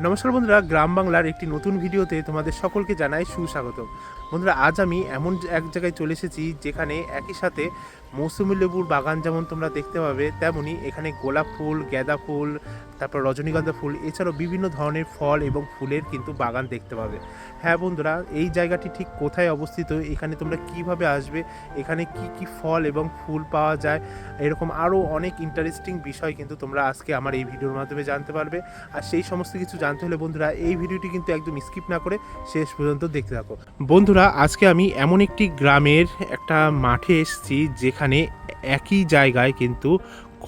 নমস্কার বন্ধুরা, গ্রাম বাংলার একটি নতুন ভিডিওতে তোমাদের সকলকে জানাই সুস্বাগত। বন্ধুরা, আজ আমি এমন এক জায়গায় চলে এসেছি যেখানে একই সাথে মৌসুমী লেবুর বাগান যেমন তোমরা দেখতে পাবে, তেমনি এখানে গোলাপ ফুল, গাঁদা ফুল, তারপর রজনীগন্ধা ফুল, এছাড়াও বিভিন্ন ধরনের ফল এবং ফুলের কিন্তু বাগান দেখতে পাবে। হ্যাঁ বন্ধুরা, এই জায়গাটি ঠিক কোথায় অবস্থিত, এখানে তোমরা কিভাবে আসবে, এখানে কি কি ফল এবং ফুল পাওয়া যায়, এরকম আরও অনেক ইন্টারেস্টিং বিষয় কিন্তু তোমরা আজকে আমার এই ভিডিওর মাধ্যমে জানতে পারবে। আর সেই সমস্ত কিছু জানতে হলে বন্ধুরা এই ভিডিওটি কিন্তু একদম স্কিপ না করে শেষ পর্যন্ত দেখতে থাকো। বন্ধুরা, আজকে আমি এমন একটি গ্রামের একটা মাঠে এসেছি যেখানে একই জায়গায় কিন্তু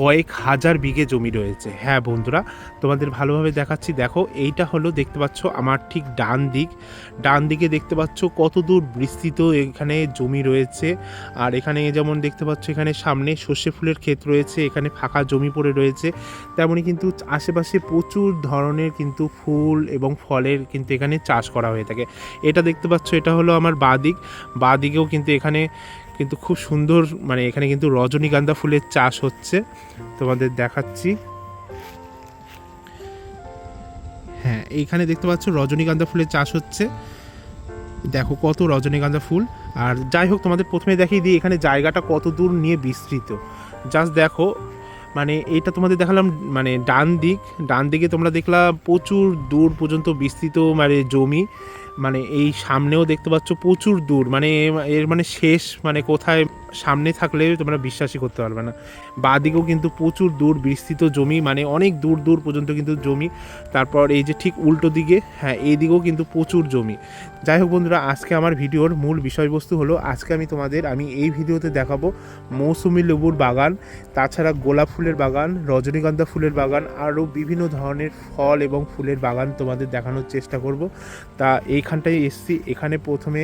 কয়েক হাজার বিঘে জমি রয়েছে। হ্যাঁ বন্ধুরা, তোমাদের ভালোভাবে দেখাচ্ছি। দেখো, এইটা হলো দেখতে পাচ্ছ আমার ঠিক ডান দিকে দেখতে পাচ্ছ কত দূর বিস্তৃত এখানে জমি রয়েছে। আর এখানে যেমন দেখতে পাচ্ছ এখানে সামনে সর্ষে ফুলের ক্ষেত রয়েছে, এখানে ফাঁকা জমি পড়ে রয়েছে, তেমনই কিন্তু আশেপাশে প্রচুর ধরনের কিন্তু ফুল এবং ফলের কিন্তু এখানে চাষ করা হয়ে থাকে। এটা দেখতে পাচ্ছ, এটা হলো আমার বাঁ দিকেও কিন্তু এখানে কিন্তু খুব সুন্দর, মানে এখানে কিন্তু রজনীগন্ধা ফুলের চাষ হচ্ছে, তোমাদের দেখাচ্ছি। হ্যাঁ, এইখানে দেখতে পাচ্ছ রজনীগন্ধা ফুলের চাষ হচ্ছে, দেখো কত রজনীগন্ধা ফুল। আর যাই হোক, তোমাদের প্রথমে দেখিয়ে দিই এখানে জায়গাটা কত দূর নিয়ে বিস্তৃত। জাস্ট দেখো, মানে এইটা তোমাদের দেখালাম, মানে ডান দিকে তোমরা দেখলাম প্রচুর দূর পর্যন্ত বিস্তৃত মানে জমি, মানে এই সামনেও দেখতে পাচ্ছ প্রচুর দূর, মানে এর মানে শেষ মানে কোথায় সামনে থাকলে তোমরা বিশ্বাসই করতে পারবে না। বাঁ দিকেও কিন্তু প্রচুর দূর বিস্তৃত জমি, মানে অনেক দূর দূর পর্যন্ত কিন্তু জমি। তারপর এই যে ঠিক উল্টো দিকে, হ্যাঁ এই দিকেও কিন্তু প্রচুর জমি। যাই হোক বন্ধুরা, আজকে আমার ভিডিওর মূল বিষয়বস্তু হলো, আজকে আমি এই ভিডিওতে দেখাবো মৌসুমী লেবুর বাগান, তাছাড়া গোলাপ ফুলের বাগান, রজনীগন্ধা ফুলের বাগান, আরও বিভিন্ন ধরনের ফল এবং ফুলের বাগান তোমাদের দেখানোর চেষ্টা করব। তা এইখানটায় এসছি, এখানে প্রথমে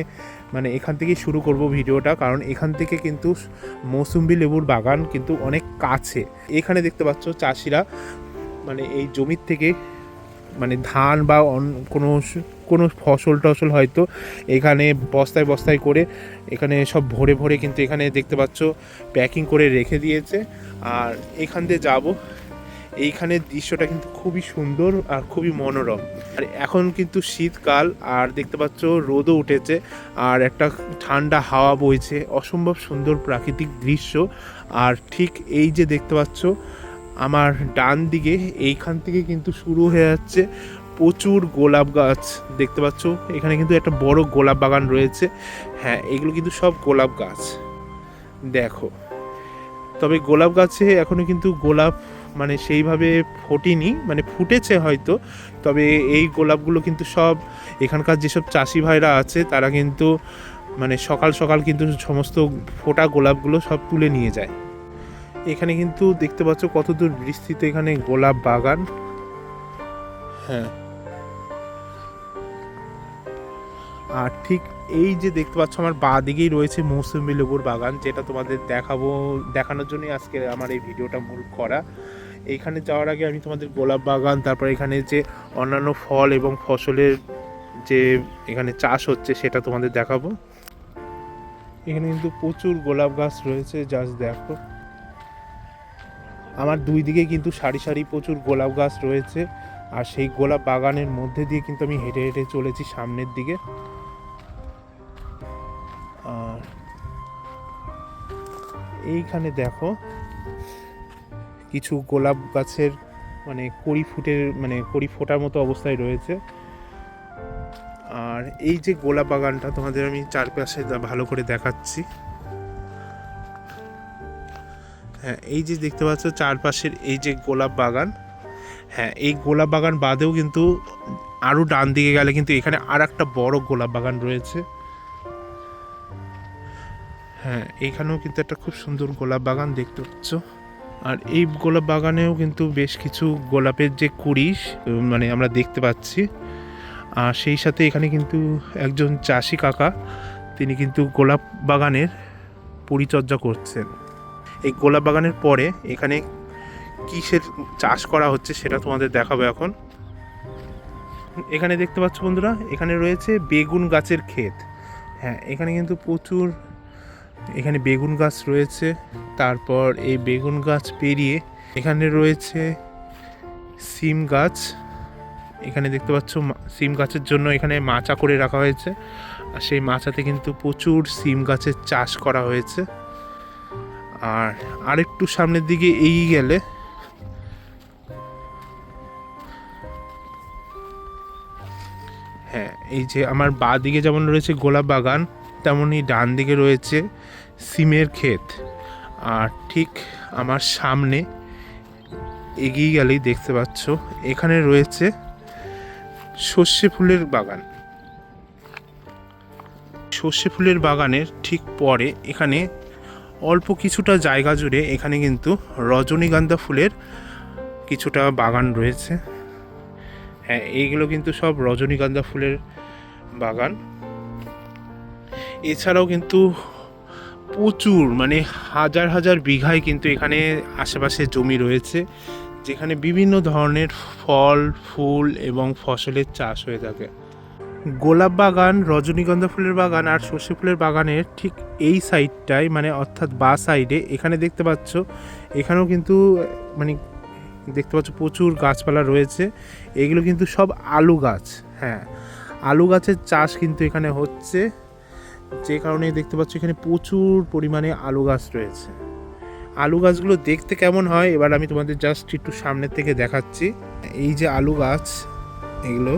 মানে এখান থেকেই শুরু করব ভিডিওটা, কারণ এখান থেকে কিন্তু মৌসুমী লেবুর বাগান কিন্তু অনেক কাছে। এখানে দেখতে পাচ্ছ চাষিরা মানে এই জমির থেকে মানে ধান বা কোনো কোনো ফসল টসল হয়তো এখানে বস্তায় বস্তায় করে এখানে সব ভরে ভরে কিন্তু এখানে দেখতে পাচ্ছ প্যাকিং করে রেখে দিয়েছে। আর এখান দিয়ে যাবো, এইখানের দৃশ্যটা কিন্তু খুবই সুন্দর আর খুবই মনোরম। আর এখন কিন্তু শীতকাল, আর দেখতে পাচ্ছ রোদও উঠেছে, আর একটা ঠান্ডা হাওয়া বইছে, অসম্ভব সুন্দর প্রাকৃতিক দৃশ্য। আর ঠিক এই যে দেখতে পাচ্ছ আমার ডান দিকে, এইখান থেকে কিন্তু শুরু হয়ে যাচ্ছে প্রচুর গোলাপ গাছ, দেখতে পাচ্ছ এখানে কিন্তু একটা বড় গোলাপ বাগান রয়েছে। হ্যাঁ, এগুলো কিন্তু সব গোলাপ গাছ দেখো। তবে গোলাপ গাছে এখনও কিন্তু গোলাপ মানে সেইভাবে ফোটেনি, মানে ফুটেছে হয়তো, তবে এই গোলাপগুলো কিন্তু সব এখানকার যেসব চাষি ভাইরা আছে তারা কিন্তু মানে সকাল সকাল কিন্তু সমস্ত ফোটা গোলাপগুলো সব তুলে নিয়ে যায়। এখানে কিন্তু দেখতে পাচ্ছ কত দূর বিস্তৃত এখানে গোলাপ বাগান। হ্যাঁ, আর ঠিক এই যে দেখতে পাচ্ছ আমার বাঁ দিকেই রয়েছে মৌসুমী লেবুর বাগান, যেটা তোমাদের দেখানোর জন্যই আজকে আমার এই ভিডিওটা মূল করা। এইখানে যাওয়ার আগে আমি তোমাদের গোলাপ বাগান, তারপর এখানে যে অন্যান্য ফল এবং ফসলের যে এখানে চাষ হচ্ছে সেটা তোমাদের দেখাবো। এখানে কিন্তু প্রচুর গোলাপ গাছ রয়েছে, জাস্ট দেখো আমার দুই দিকে কিন্তু সারি সারি প্রচুর গোলাপ গাছ রয়েছে। আর সেই গোলাপ বাগানের মধ্যে দিয়ে কিন্তু আমি হেঁটে হেঁটে চলেছি সামনের দিকে। আর এইখানে দেখো কিছু গোলাপ গাছের মানে কড়ি ফোটার মতো অবস্থায় রয়েছে। আর এই যে গোলাপ বাগানটা তোমাদের আমি চারপাশে ভালো করে দেখাচ্ছি। হ্যাঁ, এই যে দেখতে পাচ্ছ চারপাশের এই যে গোলাপ বাগান, হ্যাঁ এই গোলাপ বাগান বাদেও কিন্তু আরও ডান দিকে গেলে কিন্তু এখানে আর একটা বড় গোলাপ বাগান রয়েছে। হ্যাঁ, এইখানেও কিন্তু একটা খুব সুন্দর গোলাপ বাগান দেখতে পাচ্ছ। আর এই গোলাপ বাগানেও কিন্তু বেশ কিছু গোলাপের যে কুড়ি মানে আমরা দেখতে পাচ্ছি। আর সেই সাথে এখানে কিন্তু একজন চাষি কাকা, তিনি কিন্তু গোলাপ বাগানের পরিচর্যা করছেন। এই গোলাপ বাগানের পরে এখানে কিসের চাষ করা হচ্ছে সেটা তোমাদের দেখাবো এখন। এখানে দেখতে পাচ্ছ বন্ধুরা, এখানে রয়েছে বেগুন গাছের ক্ষেত। হ্যাঁ, এখানে কিন্তু প্রচুর এখানে বেগুন গাছ রয়েছে। তারপর এই বেগুন গাছ পেরিয়ে এখানে রয়েছে সিম গাছ। এখানে দেখতে পাচ্ছ সিম গাছের জন্য এখানে মাচা করে রাখা হয়েছে, আর সেই মাচাতে কিন্তু প্রচুর সিম গাছের চাষ করা হয়েছে। আর আরেকটু সামনের দিকে এগিয়ে গেলে হ্যাঁ, এই যে আমার বাঁ দিকে যেমন রয়েছে গোলাপ বাগান, তেমনই ডান দিকে রয়েছে সিমের ক্ষেত। আর ঠিক আমার সামনে এগিয়ে গেলেই দেখতে পাচ্ছ এখানে রয়েছে সর্ষে ফুলের বাগান। সর্ষে ফুলের বাগানের ঠিক পরে এখানে অল্প কিছুটা জায়গা জুড়ে এখানে কিন্তু রজনীগন্ধা ফুলের কিছুটা বাগান রয়েছে। হ্যাঁ, এইগুলো কিন্তু সব রজনীগন্ধা ফুলের বাগান। এছাড়াও কিন্তু প্রচুর মানে হাজার হাজার বিঘায় কিন্তু এখানে আশেপাশে জমি রয়েছে, যেখানে বিভিন্ন ধরনের ফল, ফুল এবং ফসলের চাষ হয়ে থাকে। গোলাপ বাগান, রজনীগন্ধা ফুলের বাগান আর সর্ষে ফুলের বাগানের ঠিক এই সাইডটায় মানে অর্থাৎ বা সাইডে এখানে দেখতে পাচ্ছ, এখানেও কিন্তু মানে দেখতে পাচ্ছ প্রচুর গাছপালা রয়েছে। এগুলো কিন্তু সব আলু গাছ। হ্যাঁ, আলু গাছের চাষ কিন্তু এখানে হচ্ছে, যে কারণে দেখতে পাচ্ছ এখানে প্রচুর পরিমাণে আলু গাছ রয়েছে। আলু গাছগুলো দেখতে কেমন হয় এবার আমি তোমাদের জাস্ট একটু সামনের থেকে দেখাচ্ছি। এই যে আলু গাছ, এগুলো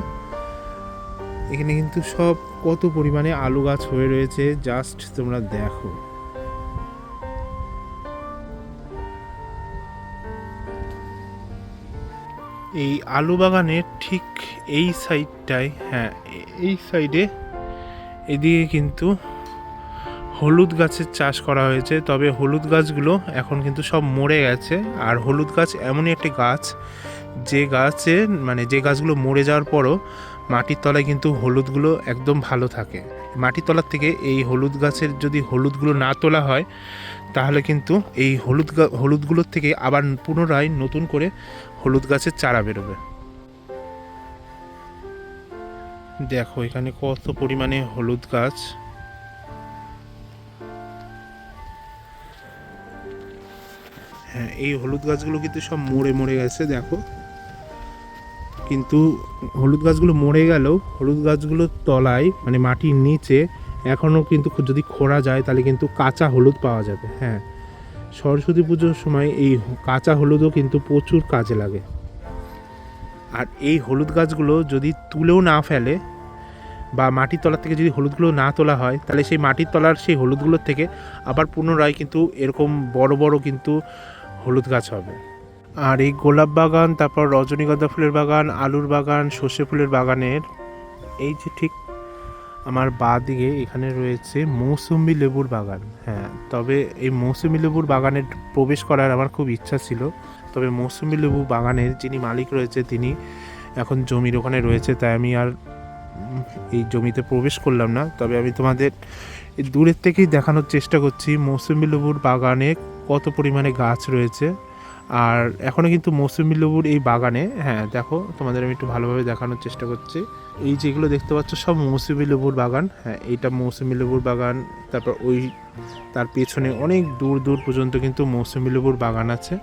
এখানে কিন্তু সব কত পরিমাণে আলু গাছ হয়ে রয়েছে জাস্ট তোমরা দেখো। এই আলু বাগানের ঠিক এই সাইডটায়, হ্যাঁ এই সাইডে এদিকে কিন্তু হলুদ গাছের চাষ করা হয়েছে। তবে হলুদ গাছগুলো এখন কিন্তু সব মরে গেছে। আর হলুদ গাছ এমনই একটি গাছ যে গাছে মানে যে গাছগুলো মরে যাওয়ার পরও মাটির তলায় কিন্তু হলুদগুলো একদম ভালো থাকে। মাটির তলার থেকে এই হলুদ গাছের যদি হলুদগুলো না তোলা হয় তাহলে কিন্তু এই হলুদগুলোর থেকে আবার পুনরায় নতুন করে হলুদ গাছের চারা বেরোবে। দেখো এখানে কত পরিমাণে হলুদ গাছ। হ্যাঁ, এই হলুদ গাছগুলো কিন্তু সব মরে মরে গেছে দেখো। কিন্তু হলুদ গাছগুলো মরে গেলেও হলুদ গাছগুলোর তলায় মানে মাটির নিচে এখনও কিন্তু যদি খোঁড়া যায় তাহলে কিন্তু কাঁচা হলুদ পাওয়া যাবে। হ্যাঁ, সরস্বতী পুজোর সময় এই কাঁচা হলুদও কিন্তু প্রচুর কাজে লাগে। আর এই হলুদ গাছগুলো যদি তুলেও না ফেলে বা মাটির তলার থেকে যদি হলুদগুলো না তোলা হয় তাহলে সেই মাটির তলার সেই হলুদগুলোর থেকে আবার পুনরায় কিন্তু এরকম বড় বড় কিন্তু হলুদ গাছ হবে। আর এই গোলাপ বাগান, তারপর রজনীগন্ধা ফুলের বাগান, আলুর বাগান, সর্ষে ফুলের বাগানের এই যে ঠিক আমার বাঁ দিকে এখানে রয়েছে মৌসুমি লেবুর বাগান। হ্যাঁ, তবে এই মৌসুমি লেবুর বাগানে প্রবেশ করার আমার খুব ইচ্ছা ছিল, তবে মৌসুমি লেবু বাগানের যিনি মালিক রয়েছে তিনি এখন জমির ওখানে রয়েছে, তাই আমি আর এই জমিতে প্রবেশ করলাম না। তবে আমি তোমাদের দূরের থেকেই দেখানোর চেষ্টা করছি মৌসুমি লেবুর বাগানে কত পরিমাণে গাছ রয়েছে। আর এখনও কিন্তু মৌসুমি লেবুর এই বাগানে, হ্যাঁ দেখো তোমাদের আমি একটু ভালোভাবে দেখানোর চেষ্টা করছি। এই যেগুলো দেখতে পাচ্ছ সব মৌসুমি লেবুর বাগান। হ্যাঁ, এইটা মৌসুমি লেবুর বাগান। তারপর ওই তার পেছনে অনেক দূর দূর পর্যন্ত কিন্তু মৌসুমি লেবুর বাগান আছে।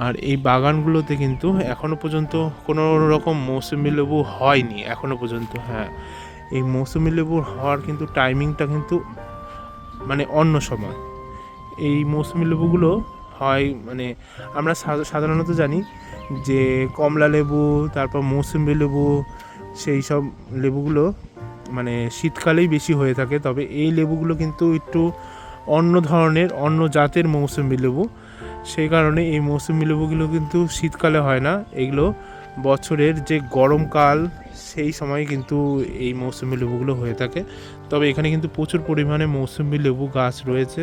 আর এই বাগানগুলোতে কিন্তু এখনও পর্যন্ত কোনো রকম মৌসুমি লেবু হয়নি এখনও পর্যন্ত। হ্যাঁ, এই মৌসুমি লেবুর হওয়ার কিন্তু টাইমিংটা কিন্তু মানে অন্য সময়। এই মৌসুমি লেবুগুলো হয় মানে আমরা সাধারণত জানি যে কমলা লেবু, তারপর মৌসুমি লেবু, সেই সব লেবুগুলো মানে শীতকালেই বেশি হয়ে থাকে। তবে এই লেবুগুলো কিন্তু একটু অন্য ধরনের, অন্য জাতের মৌসুমি লেবু। সেই কারণে এই মৌসুমি লেবুগুলো কিন্তু শীতকালে হয় না, এগুলো বছরের যে গরমকাল সেই সময় কিন্তু এই মৌসুমি লেবুগুলো হয়ে থাকে। তবে এখানে কিন্তু প্রচুর পরিমাণে মৌসুমি লেবু গাছ রয়েছে।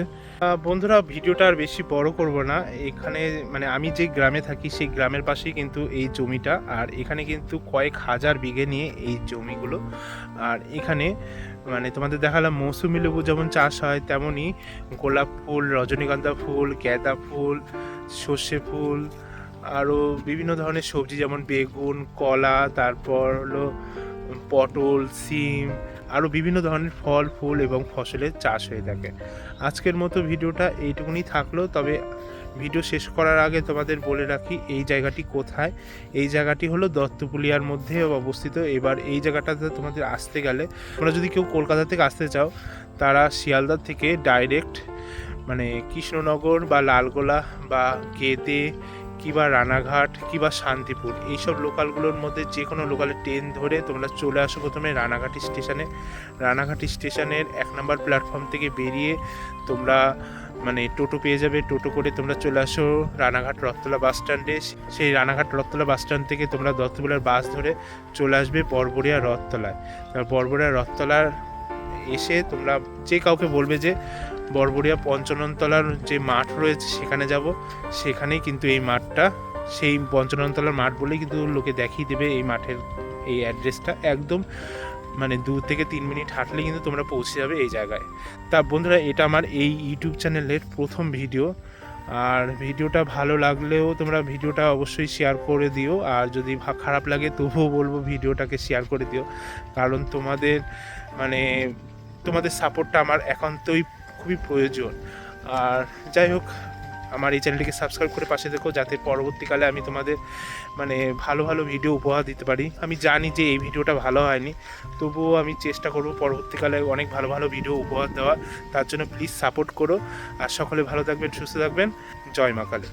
বন্ধুরা, ভিডিওটা আর বেশি বড় করব না। এখানে মানে আমি যে গ্রামে থাকি সেই গ্রামের পাশেই কিন্তু এই জমিটা, আর এখানে কিন্তু কয়েক হাজার বিঘে নিয়ে এই জমিগুলো। আর এখানে মানে তোমাদের দেখালাম মৌসুমি লেবু যেমন চাষ হয় তেমনই গোলাপ ফুল, রজনীগন্ধা ফুল, গাঁদা ফুল, সর্ষে ফুল, আরও বিভিন্ন ধরনের সবজি যেমন বেগুন, কলা, তারপর হলো পটল, সিম, আরও বিভিন্ন ধরনের ফল, ফুল এবং ফসলের চাষ হয়ে থাকে। আজকের মতো ভিডিওটা এইটুকুনি থাকলো। তবে ভিডিও শেষ করার আগে তোমাদের বলে রাখি এই জায়গাটি কোথায়। এই জায়গাটি হলো দত্তপুলিয়ার মধ্যে অবস্থিত। এবার এই জায়গাটাতে তোমাদের আসতে গেলে, তোমরা যদি কেউ কলকাতা থেকে আসতে চাও, তারা শিয়ালদা থেকে ডাইরেক্ট মানে কৃষ্ণনগর বা লালগোলা বা গেদে কিংবা রানাঘাট কিংবা শান্তিপুর, এইসব লোকালগুলোর মধ্যে যে কোনো লোকালে ট্রেন ধরে তোমরা চলে আসো প্রথমে রানাঘাট স্টেশনে। রানাঘাট স্টেশনের 1 নম্বর প্ল্যাটফর্ম থেকে বেরিয়ে তোমরা মানে টোটো পেয়ে যাবে। টোটো করে তোমরা চলে আসো রানাঘাট রথতলা বাস স্ট্যান্ডে। সেই রানাঘাট রথতলা বাস স্ট্যান্ড থেকে তোমরা দত্তপুলিয়ার বাস ধরে চলে আসবে বড়বড়িয়া রথতলায়। বড়বড়িয়া রথতলার এসে তোমরা যে কাউকে বলবে যে বড়বড়িয়া পঞ্চননতলার যে মাঠ রয়েছে সেখানে যাব, সেখানেই কিন্তু এই মাঠটা, সেই পঞ্চননতলার মাঠ বলেই কিন্তু লোকে দেখিয়ে দেবে এই মাঠের এই অ্যাড্রেসটা। একদম মানে 2 থেকে 3 মিনিট হাঁটলে কিন্তু তোমরা পৌঁছে যাবে এই জায়গায়। তা বন্ধুরা, এটা আমার এই ইউটিউব চ্যানেলের প্রথম ভিডিও। আর ভিডিওটা ভালো লাগলেও তোমরা ভিডিওটা অবশ্যই শেয়ার করে দিও, আর যদি খারাপ লাগে তবুও বলবো ভিডিওটাকে শেয়ার করে দিও, কারণ তোমাদের মানে তোমাদের সাপোর্টটা আমার একান্তই খুবই প্রয়োজন। আর যাই হোক, আমার এই চ্যানেলটিকে সাবস্ক্রাইব করে পাশে দেখো, যাতে পরবর্তীকালে আমি তোমাদের মানে ভালো ভালো ভিডিও উপহার দিতে পারি। আমি জানি যে এই ভিডিওটা ভালো হয়নি, তবুও আমি চেষ্টা করব পরবর্তীকালে অনেক ভালো ভালো ভিডিও উপহার দেওয়া। তার জন্য প্লিজ সাপোর্ট করো। আর সকলে ভালো থাকবেন, সুস্থ থাকবেন। জয় মা কালী।